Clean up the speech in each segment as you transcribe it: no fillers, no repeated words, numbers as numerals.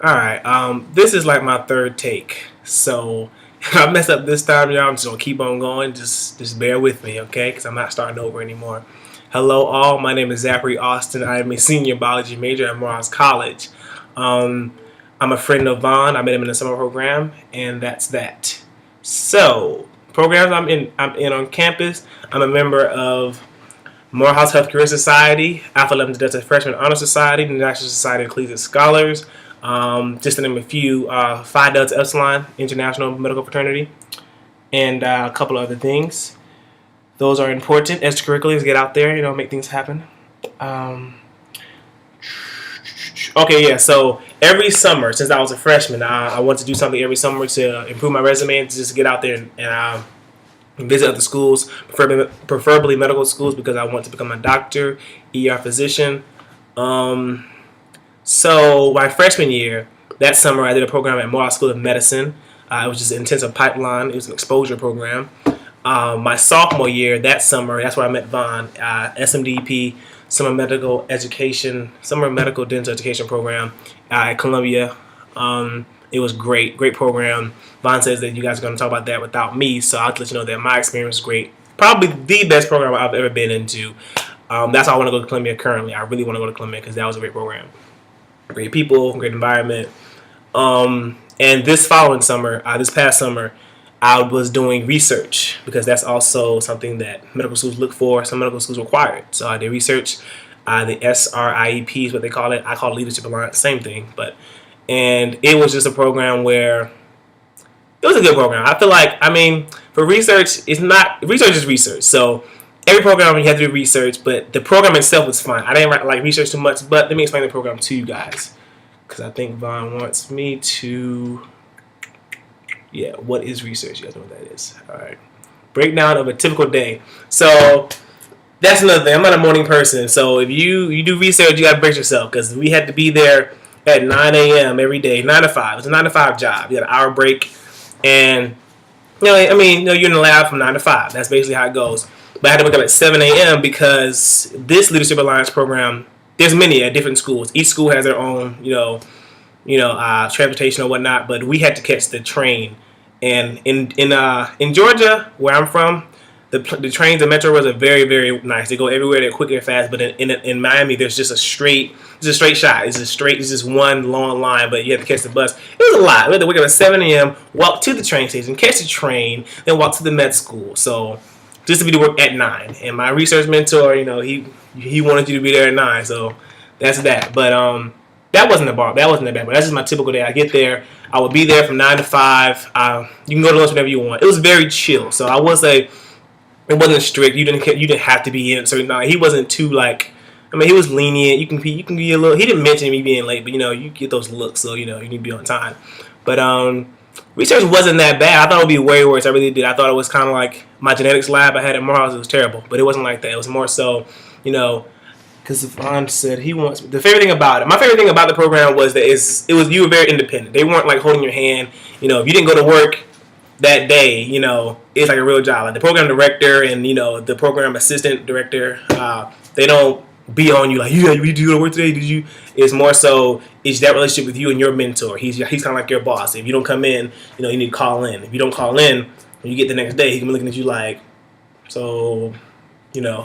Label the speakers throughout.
Speaker 1: All right. This is like my third take, so if I mess up this time, y'all, I'm just gonna keep on going. Just bear with me, okay? Because I'm not starting over anymore. Hello, all. My name is Zachary Austin. I am a senior biology major at Morehouse College. Um, I'm a friend of Vaughn. I met him in the summer program, and that's that. So, programs I'm in on campus. I'm a member of Morehouse Health Career Society, Alpha 11 Delta Freshman Honor Society, the National Society of Collegiate Scholars, just to name a few, Phi Delta Epsilon International Medical Fraternity, and a couple other things. Those are important. Extracurriculars, get out there, make things happen. Um, okay, yeah. So every summer, since I was a freshman, I want to do something every summer to improve my resume and to just get out there and visit other schools, preferably medical schools, because I want to become a doctor, ER physician. Um, so my freshman year, that summer, I did a program at Morehouse School of Medicine. It was just an intensive pipeline. It was an exposure program. My sophomore year, that summer, that's where I met Vaughn. SMDP, Summer Medical Dental Education Program at Columbia. It was great program. Vaughn says that you guys are going to talk about that without me, so I'll let you know that my experience was great. Probably the best program I've ever been into. That's why I want to go to Columbia currently. I really want to go to Columbia because that was a great program. Great people, great environment. And this following summer, this past summer, I was doing research because that's also something that medical schools look for. Some medical schools require it. So I did research. The SRIEP is what they call it. I call it Leadership Alliance, same thing. And it was just a program where it was a good program. I feel like, for research, research is research. So every program you have to do research, but the program itself was fun. I didn't like research too much, but let me explain the program to you guys because I think Vaughn wants me to. Yeah, what is research? You guys know what that is. All right. Breakdown of a typical day. So that's another thing. I'm not a morning person. So if you do research, you got to brace yourself because we had to be there at 9 a.m. every day, 9 to 5. It's a 9 to 5 job. You got an hour break. And, you're in the lab from 9 to 5. That's basically how it goes. But I had to wake up at 7 a.m. because this Leadership Alliance program, there's many at different schools. Each school has their own, transportation or whatnot. But we had to catch the train, and in Georgia, where I'm from, the trains, the metro rails are very, very nice. They go everywhere. They're quick and fast. But in Miami, there's just a straight shot. It's just one long line. But you have to catch the bus. It was a lot. We had to wake up at 7 a.m., walk to the train station, catch the train, then walk to the med school. So just to be to work at 9. And my research mentor, he wanted you to be there at 9. So that's that. But that wasn't that bad. But that's just my typical day. I get there. I would be there from 9 to 5. You can go to lunch whenever you want. It was very chill. So I would say it wasn't strict. You didn't have to be in a certain night. He wasn't too he was lenient. You can be a little. He didn't mention me being late, but you get those looks, so you need to be on time. But research wasn't that bad. I thought it would be way worse. I really did. I thought it was kind of like my genetics lab I had at Morehouse. It was terrible, but it wasn't like that. It was more so, because Vaughn said he wants the favorite thing about it. My favorite thing about the program was that you were very independent. They weren't like holding your hand. If you didn't go to work that day, it's like a real job. Like the program director and the program assistant director, they don't be on you like, yeah, you do the work today. Did you? It's more so it's that relationship with you and your mentor. He's kind of like your boss. If you don't come in, you need to call in. If you don't call in, when you get the next day, he can be looking at you like, so,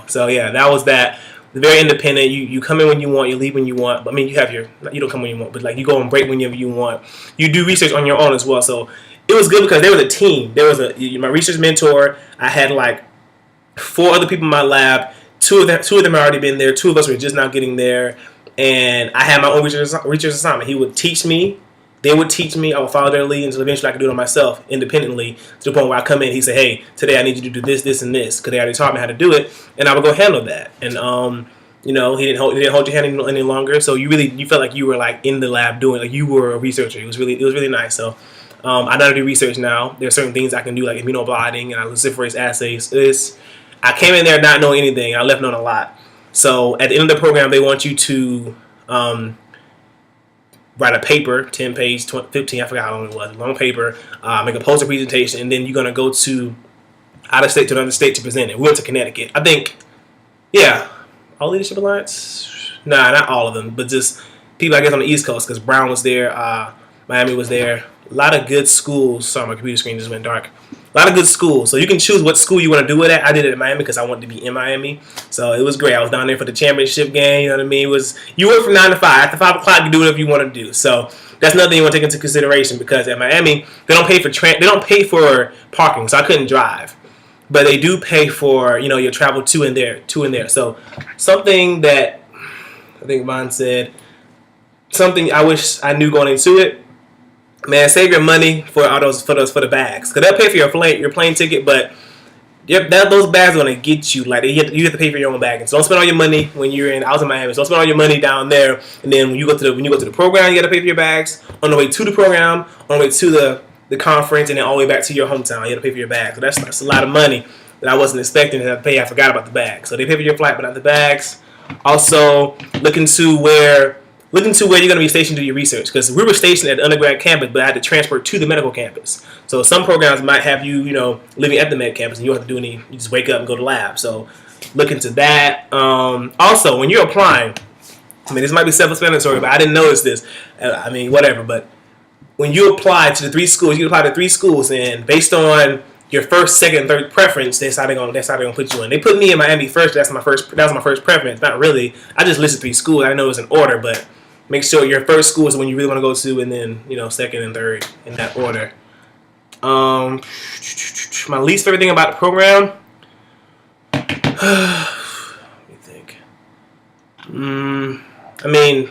Speaker 1: So yeah, that was that. Very independent. You come in when you want, you leave when you want. But you don't come when you want, but like you go on break whenever you want. You do research on your own as well. So it was good because there was a team. There was my research mentor. I had like 4 other people in my lab. Two of them had already been there. 2 of us were just now getting there, and I had my own research assignment. He would teach me. They would teach me. I would follow their lead until eventually I could do it on myself independently. To the point where I come in, he said, "Hey, today I need you to do this, this, and this," because they already taught me how to do it, and I would go handle that. And he didn't hold your hand any longer. So you felt like you were like in the lab doing, like you were a researcher. It was really nice. So I know how to do research now. There are certain things I can do like immunoblotting and luciferase assays. I came in there not knowing anything. I left knowing a lot. So at the end of the program, they want you to write a paper, 10 page, 15, I forgot how long it was, a long paper, make a poster presentation, and then you're going to go to out of state to another state to present it. We went to Connecticut. I think, yeah, all Leadership Alliance? Nah, not all of them, but just people I guess on the East Coast because Brown was there, Miami was there. A lot of good schools. Sorry, my computer screen just went dark. A lot of good schools. So you can choose what school you want to do it at. I did it in Miami because I wanted to be in Miami. So it was great. I was down there for the championship game. You know what I mean? You work from 9 to 5. After 5 o'clock, you do whatever you want to do. So that's another thing you want to take into consideration because at Miami, they don't pay for parking. So I couldn't drive. But they do pay for, your travel to and there. So something that I think Vaughn said, something I wish I knew going into it. Man, save your money for the bags, cause they'll pay for your plane ticket, but those bags are gonna get you. Like you have to pay for your own bagging. So don't spend all your money when you're in. I was in Miami, so don't spend all your money down there. And then when you go to the program, you got to pay for your bags on the way to the program, on the way to the conference, and then all the way back to your hometown. You got to pay for your bags. So that's a lot of money that I wasn't expecting to have to pay. I forgot about the bags. So they pay for your flight, but not the bags. Also, look into where you're going to be stationed to do your research. Because we were stationed at the undergrad campus, but I had to transfer to the medical campus. So some programs might have you, living at the med campus, and you don't have to do any. You just wake up and go to lab. So look into that. Also, when you're applying, this might be self-explanatory, but I didn't notice this. Whatever. But when you apply to the 3 schools, you apply to 3 schools, and based on your first, second, third preference, that's how they're gonna put you in. They put me in Miami first. That was my first preference. Not really. I just listed 3 schools. I know it was in order, but make sure your first school is the one you really want to go to, and then second and third in that order. My least favorite thing about the program. Let me think. I ain't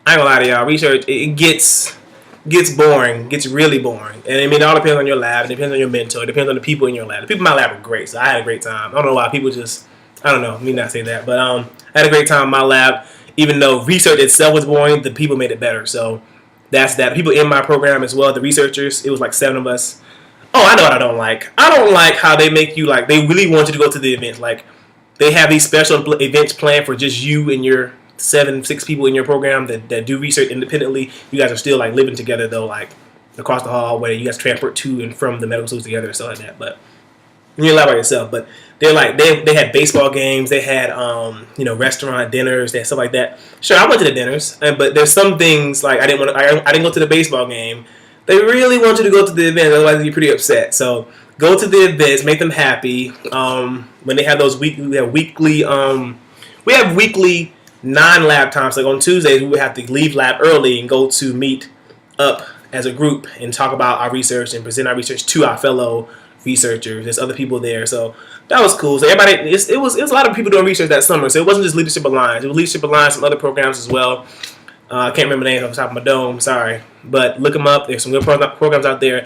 Speaker 1: gonna lie to y'all. Research it gets boring, gets really boring, and it all depends on your lab. It depends on your mentor. It depends on the people in your lab. The people in my lab are great, so I had a great time. I don't know why people just. I don't know. Let me not say that, but I had a great time in my lab. Even though research itself was boring, the people made it better. So that's that. People in my program as well, the researchers, it was like 7 of us. Oh, I know what I don't like. I don't like how they make you, they really want you to go to the events. Like, they have these special events planned for just you and your 6 people in your program that do research independently. You guys are still, living together, though, across the hallway. You guys transport to and from the medical schools together and stuff like that. But you're allowed by yourself. But they're they had baseball games, they had restaurant dinners, they had stuff like that. Sure, I went to the dinners, but there's some things I didn't go to the baseball game. They really want you to go to the event, otherwise they'd be pretty upset. So go to the events, make them happy. When they have those we have weekly non-lab times. Like on Tuesdays, we would have to leave lab early and go to meet up as a group and talk about our research and present our research to our fellow researchers. There's other people there, so that was cool. So everybody, it was a lot of people doing research that summer. So it wasn't just Leadership Alliance. It was Leadership Alliance, some other programs as well. I can't remember the names off the top of my dome. Sorry, but look them up. There's some good programs out there.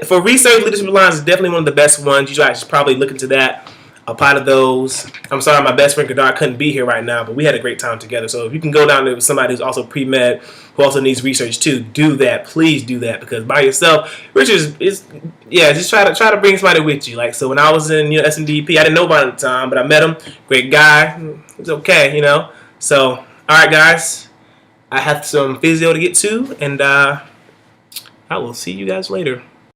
Speaker 1: For research, Leadership Alliance is definitely one of the best ones. You guys should probably look into that. Apply to those. I'm sorry, my best friend Kadar couldn't be here right now, but we had a great time together. So if you can go down there with somebody who's also pre-med, who also needs research too, do that. Please do that, because by yourself, research just try to bring somebody with you. So when I was in SNDP, I didn't know about him at the time, but I met him. Great guy. It's okay, So all right, guys, I have some physio to get to, and I will see you guys later.